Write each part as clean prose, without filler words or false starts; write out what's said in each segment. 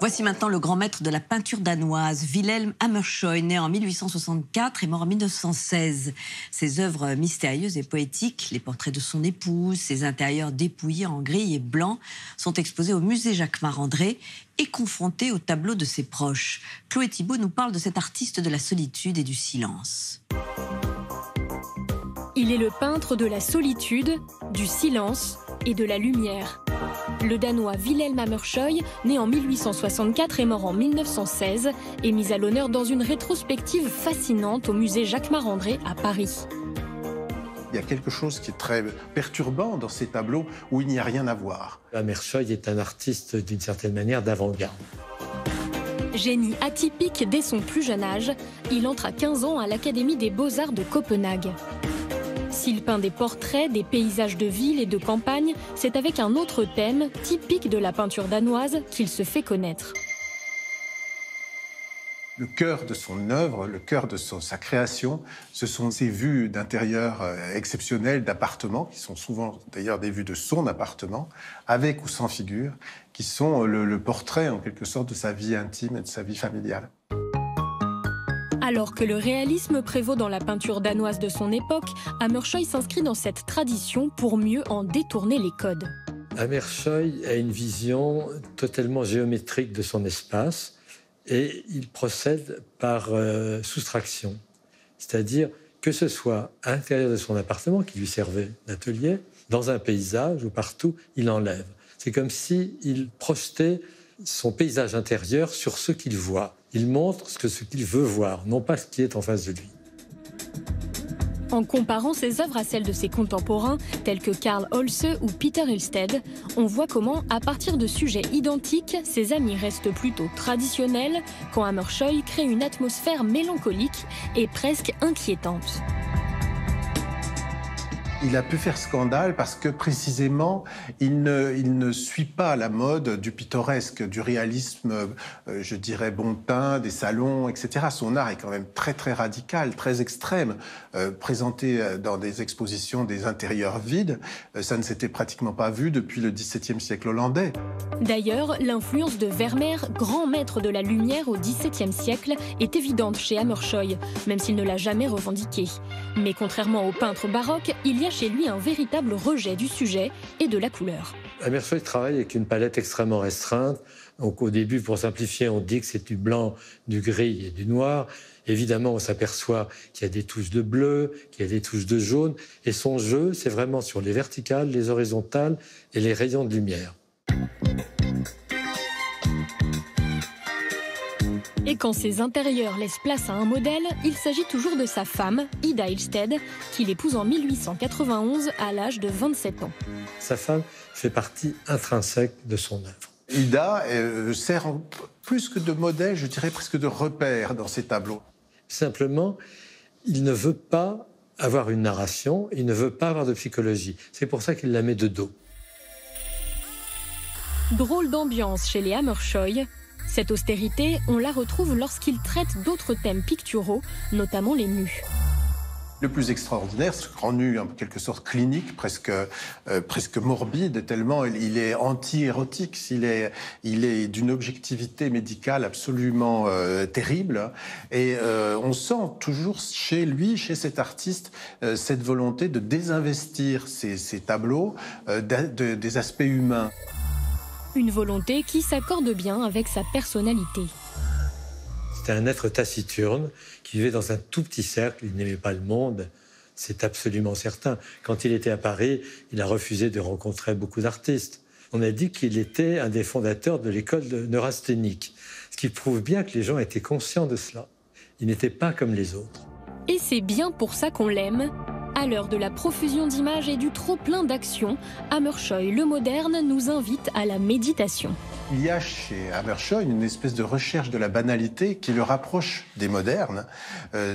Voici maintenant le grand maître de la peinture danoise, Wilhelm Hammershøi, né en 1864 et mort en 1916. Ses œuvres mystérieuses et poétiques, les portraits de son épouse, ses intérieurs dépouillés en gris et blanc, sont exposés au musée Jacquemart-André et confrontés aux tableaux de ses proches. Chloé Thibault nous parle de cet artiste de la solitude et du silence. Il est le peintre de la solitude, du silence et de la lumière. Le Danois Wilhelm Hammershøi, né en 1864 et mort en 1916, est mis à l'honneur dans une rétrospective fascinante au musée Jacquemart-André à Paris. Il y a quelque chose qui est très perturbant dans ces tableaux où il n'y a rien à voir. Hammershøi est un artiste d'une certaine manière d'avant-garde. Génie atypique dès son plus jeune âge, il entre à 15 ans à l'Académie des Beaux-Arts de Copenhague. S'il peint des portraits, des paysages de ville et de campagne, c'est avec un autre thème, typique de la peinture danoise, qu'il se fait connaître. Le cœur de son œuvre, le cœur de sa création, ce sont ces vues d'intérieur exceptionnelles d'appartements, qui sont souvent d'ailleurs des vues de son appartement, avec ou sans figure, qui sont le portrait en quelque sorte de sa vie intime et de sa vie familiale. Alors que le réalisme prévaut dans la peinture danoise de son époque, Hammershøi s'inscrit dans cette tradition pour mieux en détourner les codes. Hammershøi a une vision totalement géométrique de son espace et il procède par soustraction. C'est-à-dire que ce soit à l'intérieur de son appartement qui lui servait d'atelier, dans un paysage ou partout, il enlève. C'est comme s'il projetait son paysage intérieur sur ce qu'il voit. Il montre ce qu'il veut voir, non pas ce qui est en face de lui. En comparant ses œuvres à celles de ses contemporains, tels que Carl Holse ou Peter Ilsted, on voit comment, à partir de sujets identiques, ses amis restent plutôt traditionnels, quand Hammershøi crée une atmosphère mélancolique et presque inquiétante. Il a pu faire scandale parce que précisément, il ne suit pas la mode du pittoresque, du réalisme, je dirais bon teint, des salons, etc. Son art est quand même très très radical, très extrême. Présenté dans des expositions des intérieurs vides, ça ne s'était pratiquement pas vu depuis le XVIIe siècle hollandais. D'ailleurs, l'influence de Vermeer, grand maître de la lumière au XVIIe siècle, est évidente chez Hammershøi, même s'il ne l'a jamais revendiqué. Mais contrairement au peintre baroque, il y a chez lui un véritable rejet du sujet et de la couleur. Hammershøi travaille avec une palette extrêmement restreinte. Donc au début, pour simplifier, on dit que c'est du blanc, du gris et du noir. Évidemment, on s'aperçoit qu'il y a des touches de bleu, qu'il y a des touches de jaune. Et son jeu, c'est vraiment sur les verticales, les horizontales et les rayons de lumière. Et quand ses intérieurs laissent place à un modèle, il s'agit toujours de sa femme, Ida Ilsted, qu'il épouse en 1891 à l'âge de 27 ans. Sa femme fait partie intrinsèque de son œuvre. Ida sert plus que de modèle, je dirais presque de repère dans ses tableaux. Simplement, il ne veut pas avoir une narration, il ne veut pas avoir de psychologie. C'est pour ça qu'il la met de dos. Drôle d'ambiance chez les Hammershøi. Cette austérité, on la retrouve lorsqu'il traite d'autres thèmes picturaux, notamment les nus. Le plus extraordinaire, ce grand nu en quelque sorte clinique, presque morbide, tellement il est anti-érotique, il est d'une objectivité médicale absolument terrible. Et on sent toujours chez lui, chez cet artiste, cette volonté de désinvestir ces tableaux des aspects humains. Une volonté qui s'accorde bien avec sa personnalité. C'était un être taciturne qui vivait dans un tout petit cercle, il n'aimait pas le monde, c'est absolument certain. Quand il était à Paris, il a refusé de rencontrer beaucoup d'artistes. On a dit qu'il était un des fondateurs de l'école de neurasthénique, ce qui prouve bien que les gens étaient conscients de cela. Il n'était pas comme les autres. Et c'est bien pour ça qu'on l'aime. À l'heure de la profusion d'images et du trop-plein d'actions, Hammershøi, le moderne, nous invite à la méditation. Il y a chez Hammershøi une espèce de recherche de la banalité qui le rapproche des modernes,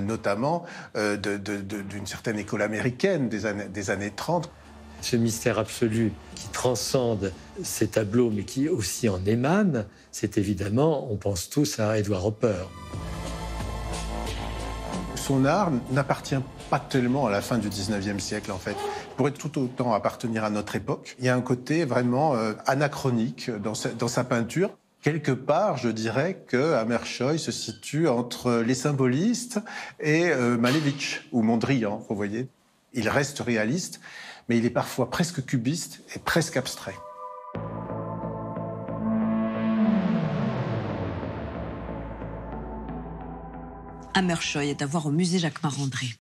notamment d'une certaine école américaine des années 30. Ce mystère absolu qui transcende ces tableaux, mais qui aussi en émane, c'est évidemment, on pense tous à Edward Hopper. Son art n'appartient pas tellement à la fin du 19e siècle, en fait. Il pourrait tout autant appartenir à notre époque. Il y a un côté vraiment anachronique dans sa peinture. Quelque part, je dirais que Hammershøi se situe entre les symbolistes et Malevich ou Mondrian, vous voyez. Il reste réaliste, mais il est parfois presque cubiste et presque abstrait. Hammershøi est à voir au musée Jacques Marandré.